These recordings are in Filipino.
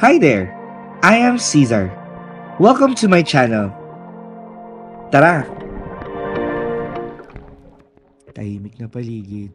Hi there! I am Caesar. Welcome to my channel. Tara! Tahimik na paligid.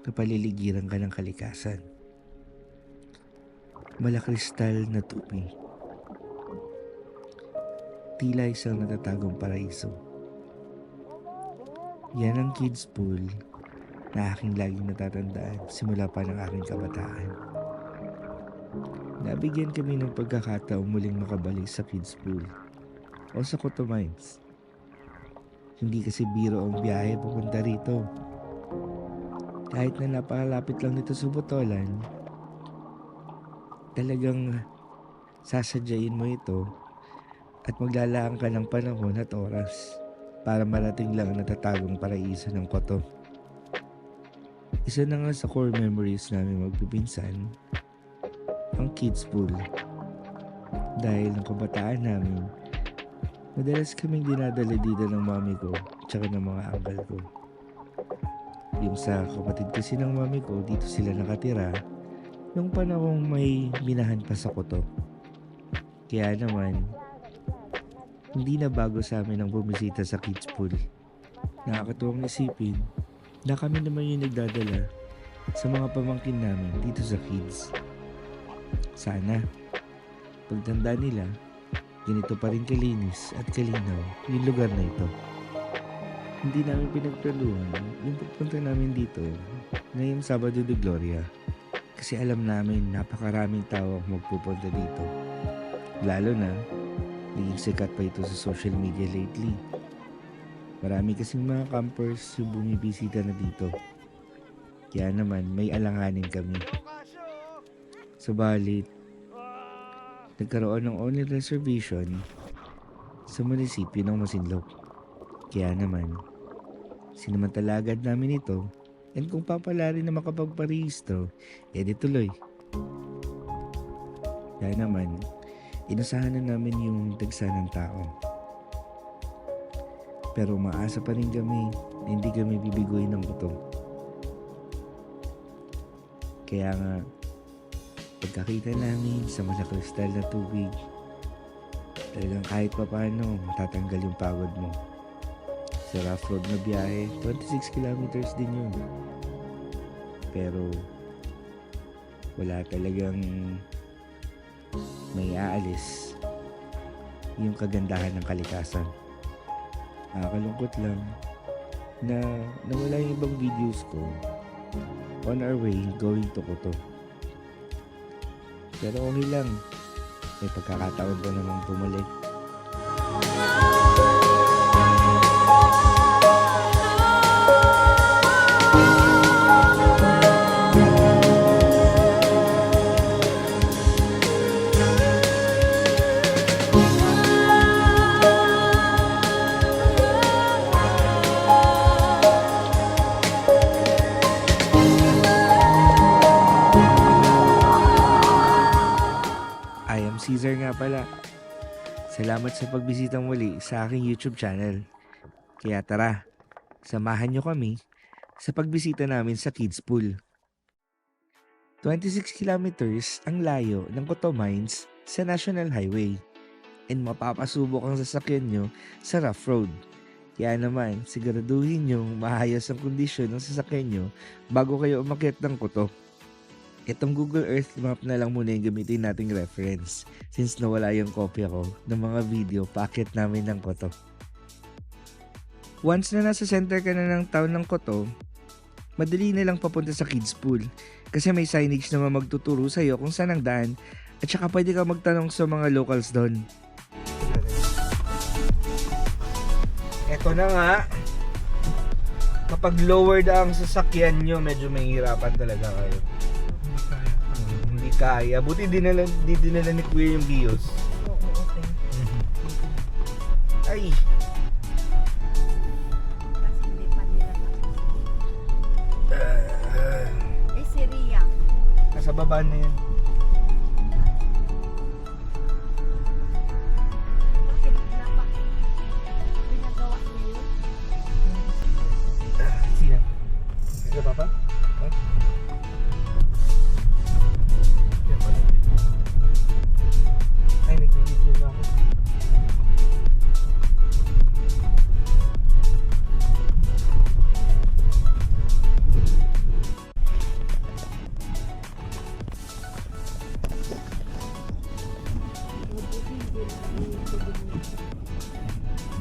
Kapaliligiran ka ng kalikasan. Malakristal na tubig. Tila isang natatagong paraiso. Yan ang kids pool na aking laging natatandaan simula pa ng aking kabataan. Nabigyan kami ng pagkakataong muling makabalik sa kids pool o sa Coto Mines. Hindi kasi biro ang biyahe pupunta rito. Kahit na napakalapit lang nito sa Botolan, talagang sasadyain mo ito at maglalaan ka ng panahon at oras para marating lang ang natatagong paraiso ng Coto. Isa na nga sa core memories namin magpipinsan, ang kids pool. Dahil ng kabataan namin, madalas kaming dinadala dito ng mami ko tsaka ng mga uncle ko. Yung sa kapatid kasi ng mami ko, dito sila nakatira nung panahong may minahan pa sa Coto. Kaya naman, hindi na bago sa amin ang bumisita sa kids pool. Nakakatuwang isipin na kami naman yung nagdadala sa mga pamangkin namin dito sa kids. Sana, pagtanda nila, ganito pa rin kalinis at kalinaw yung lugar na ito. Hindi namin pinagplanuhan yung pagpunta namin dito ngayong Sabado de Gloria kasi alam namin napakaraming tao ang magpupunta dito. Lalo na, naging sikat pa ito sa social media lately. Marami kasing mga campers yung bumibisita na dito. Kaya naman may alanganin kami. Subalit, nagkaroon ng online reservation sa munisipyo ng Masinloc. Kaya naman, sinamantala agad namin ito and kung papala rin na makapagparehistro, edi tuloy. Kaya naman, inasahan na namin yung dagsa ng tao. Pero umaasa pa rin kami na hindi kami bibiguin ng gutom. Kaya nga, pagkakita namin sa malakristal na tubig, talagang kahit pa paano matatanggal yung pagod mo. Sa rough road na biyahe, 26 kilometers din yun. Pero wala talagang may aalis yung kagandahan ng kalikasan. Nakakalungkot lang na nawala yung ibang videos ko on our way going to Coto. Pero okay lang, may pagkakataon pa namang bumalik. I am Caesar nga pala. Salamat sa pagbisita muli sa aking YouTube channel. Kaya tara, samahan nyo kami sa pagbisita namin sa kids pool. 26 kilometers ang layo ng Coto Mines sa National Highway and mapapasubok ang sasakyan nyo sa rough road. Kaya naman, siguraduhin nyo maayos ang kondisyon ng sasakyan nyo bago kayo umakyat ng Coto. Itong Google Earth Map na lang muna yung gamitin nating reference since nawala yung kopya ko ng mga video paakyat namin ng Coto. Once na nasa center ka na ng town ng Coto, madali na lang papunta sa kids pool kasi may signage naman magtuturo sa'yo kung saan ang daan at saka pwede ka magtanong sa mga locals doon. Eto na nga, kapag lowered ang sasakyan nyo, medyo mahihirapan talaga kayo. Hindi kaya. Buti dinala ni Kuya yung bios. Oo, okay. Ay! Kasi hindi pa nila eh, si Ria. Nasa baba na yan. Bakit pinagawa niya yun? Sino? Ito, Papa? Huh? Yan,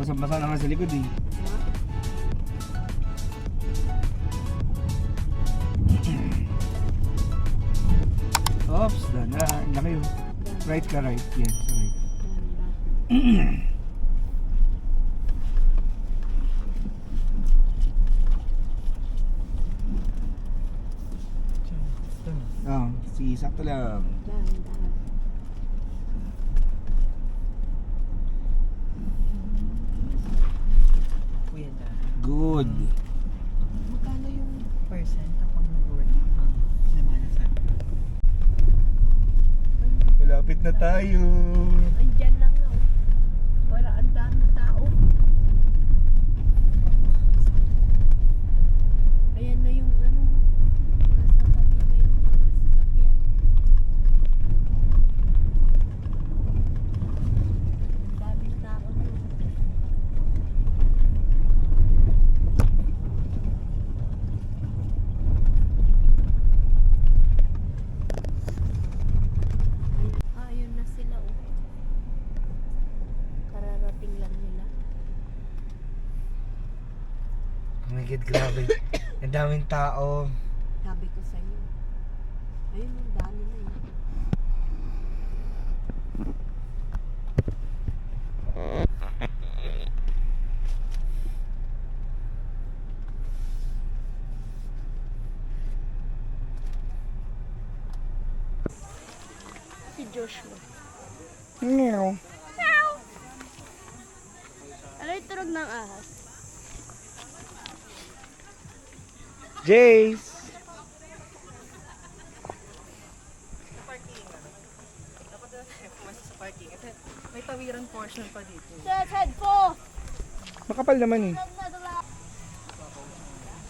Basa-basa naman sa likod eh. Oops, na kayo. Right ka, right. Yes, right. Oh, si sakto lang. Kuya da. Good. Magkano yung percent kapag nag-work ang namanasan? Malapit na tayo. Andyan lang oh. Wala, ang dami tao. Ayan na yung ano. Nasa tabi na yung mga sasakyan. Ang daming tao na. Ayun na sila oh. Kararating lang nila. Oh my God, grabe. Ang daming tao. Sabi ko sa iyo. Ayun ang dami na yun. Si Joshua. Meow. Ano yung tunog ng ahas? Jace. Dapat na pumasok sa parking. Ito, may tawiran portion pa dito. Sa headphone! Makapal naman eh.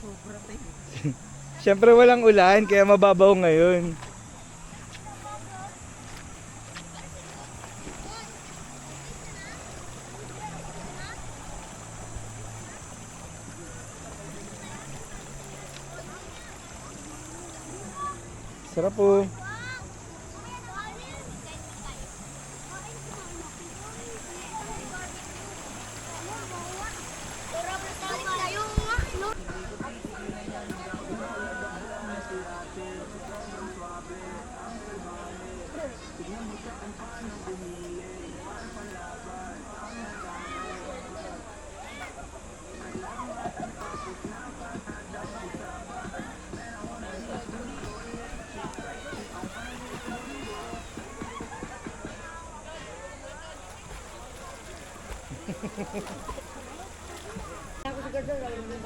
Sobra tayo. Siyempre walang ulan, kaya mababaw ngayon. Sarap po.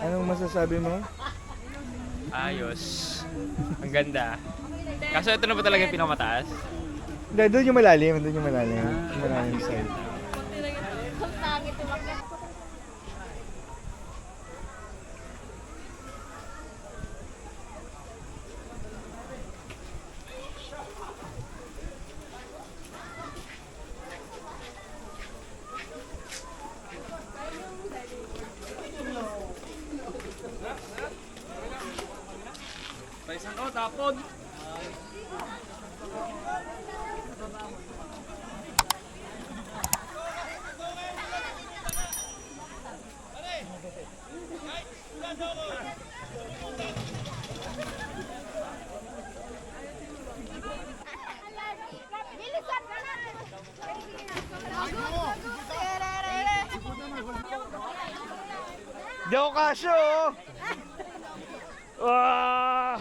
Anong masasabi mo? Ayos. Ang ganda. Kaso ito na ba talaga yung pinakamataas? Hindi, doon yung malalim. Doon yung malalim. Yung malalim side. Paisan ko, tapon! Di ako kasyo! Wow!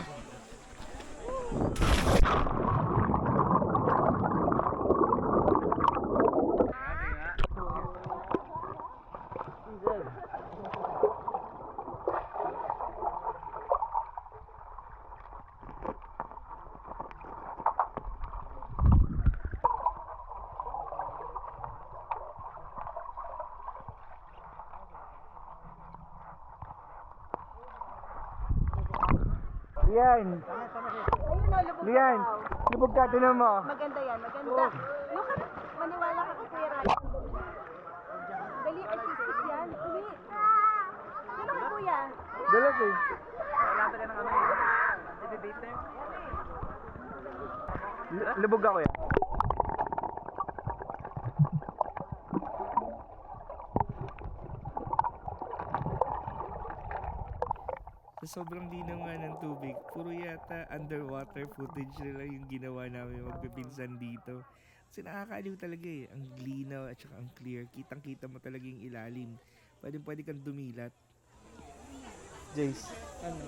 Lian! Lian! Lubog ka, tinan mo. Maganda yan, maganda. Yung maniwala ka kay Kuya Ryan. Dali, artistic yan. Uwi. Sino ka Kuya? Dalas eh. Lubog ako yan. Sa sobrang linaw nga ng tubig, puro yata underwater footage na lang yung ginawa namin magpipinsan dito. Kasi nakakaliw talaga eh. Ang linaw at saka ang clear. Kitang-kita mo talaga yung ilalim. Pwede kang dumilat. Jace, ano?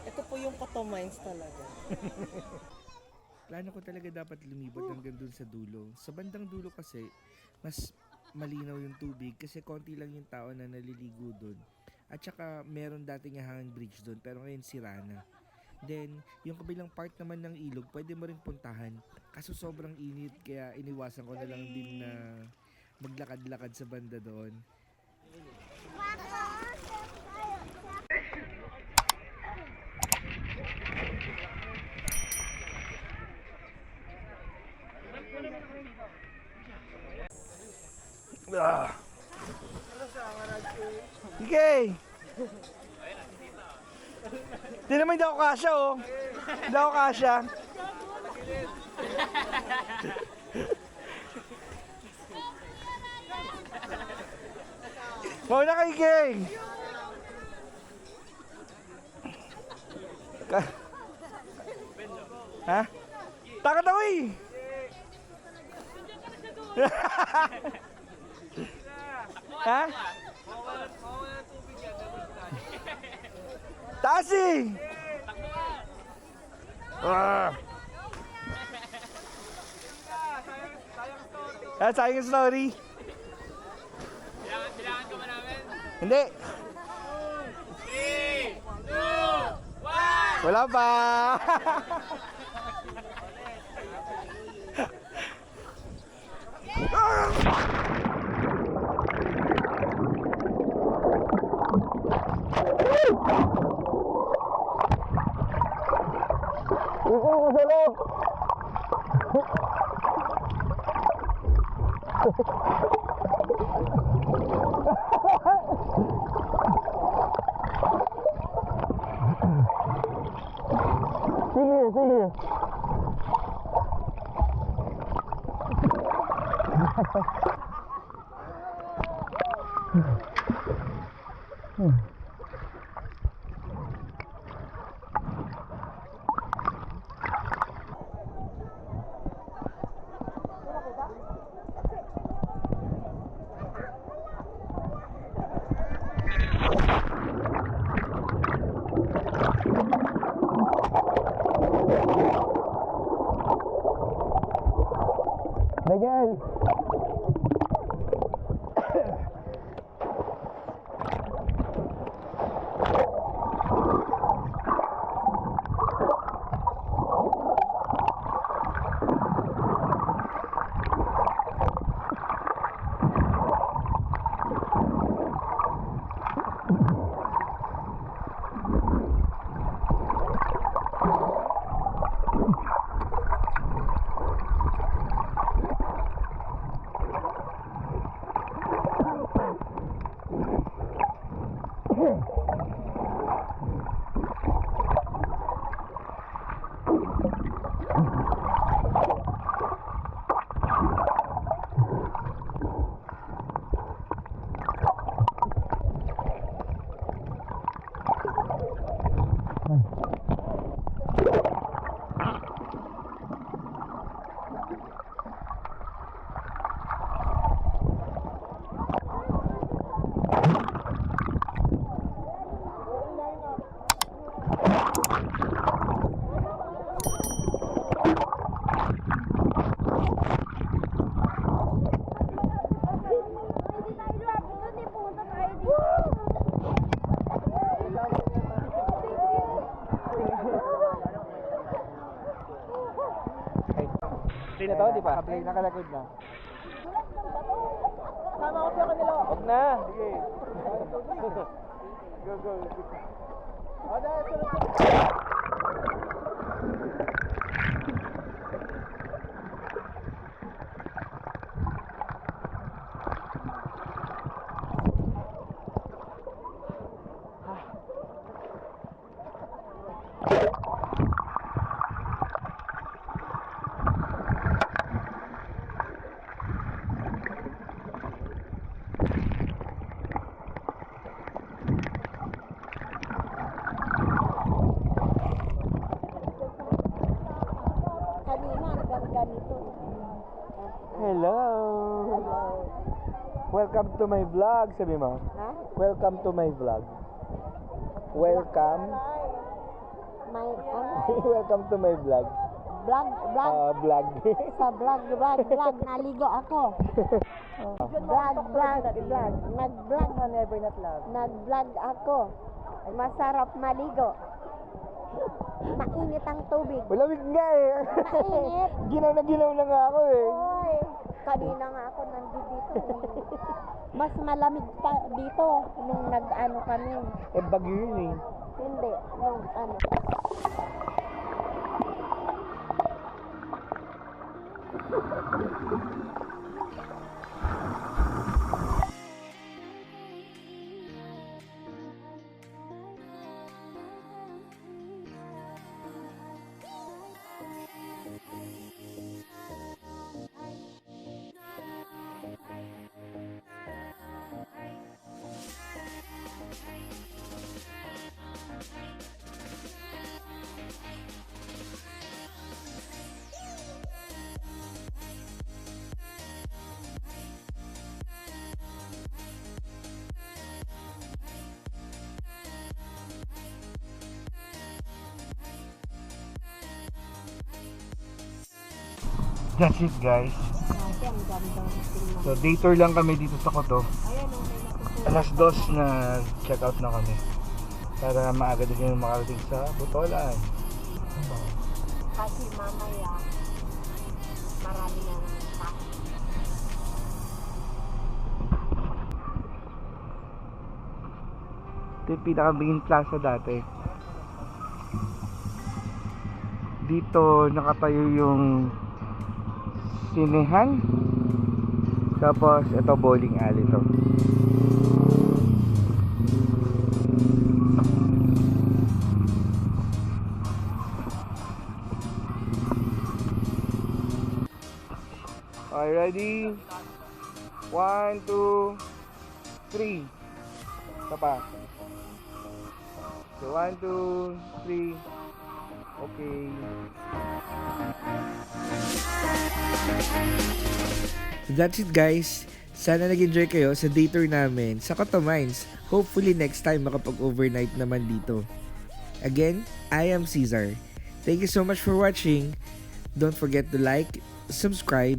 Ito po yung Koto Mines talaga. Plano ko talaga dapat lumibot hanggang dun sa dulo. Sa bandang dulo kasi, mas malinaw yung tubig kasi konti lang yung tao na naliligo dun. At saka meron dating hanging bridge dun pero ngayon sira na. Then, yung kabilang part naman ng ilog, pwede mo rin puntahan. Kaso sobrang init kaya iniwasan ko na lang din na maglakad-lakad sa banda doon. Okay. Di naman daw kasya oh. Daw kasya. Mauna kay King. Ha? Takot ako eh. Ha? Taas eh. Sayang story. Bilangan ka ba namin? Hindi. 3, 2, 1! Wala pa. Sige. Daniel. Play na to, di ba? Play, nakalagod na. Sama ko sa kanila. Huwag na. Sige. Go. hello. Welcome to my vlog, sabi mo. Ha? Welcome to my vlog. Welcome. May Welcome to my vlog. vlog, Vlog. sa vlog, naligo ako. Vlog. Nag-vlog. Never not love. Nag-vlog ako. Masarap maligo. Mainit ang tubig. Malamig nga eh. Mainit. Ginaw na nga ako eh. Oy, kanina nga ako nandito dito. Mas malamig pa dito nung nag-ano kami. Eh, bagyo yun eh. Hindi, nung ano. That's it guys. Ate, ang ganda ng tingnan. So, day tour lang kami dito sa Koto. Ayan, oh, may nakukuha. Alas 2 na check out na kami. Para maaga din kami makarating sa Butolan. Kasi mamaya, marami na ng tao. Ito yung pinaka-main plaza dati. Dito nakatayo yung sinehan. Tapos ito bowling alley to. Okay, ready? 1, 2, 3. Isa pa. So 1, 2, 3. Okay. That's it guys. Sana nag-enjoy kayo sa day tour namin sa Koto Mines. Hopefully next time makapag-overnight naman dito. Again, I am Cesar. Thank you so much for watching. Don't forget to like, subscribe,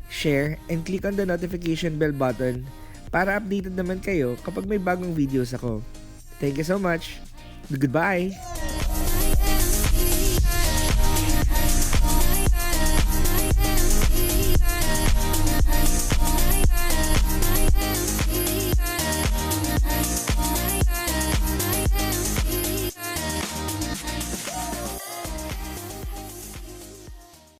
share, and click on the notification bell button para updated naman kayo kapag may bagong videos ako. Thank you so much. Goodbye!